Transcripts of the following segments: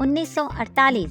1948۔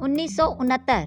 1969۔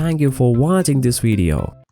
Thank you for watching this video.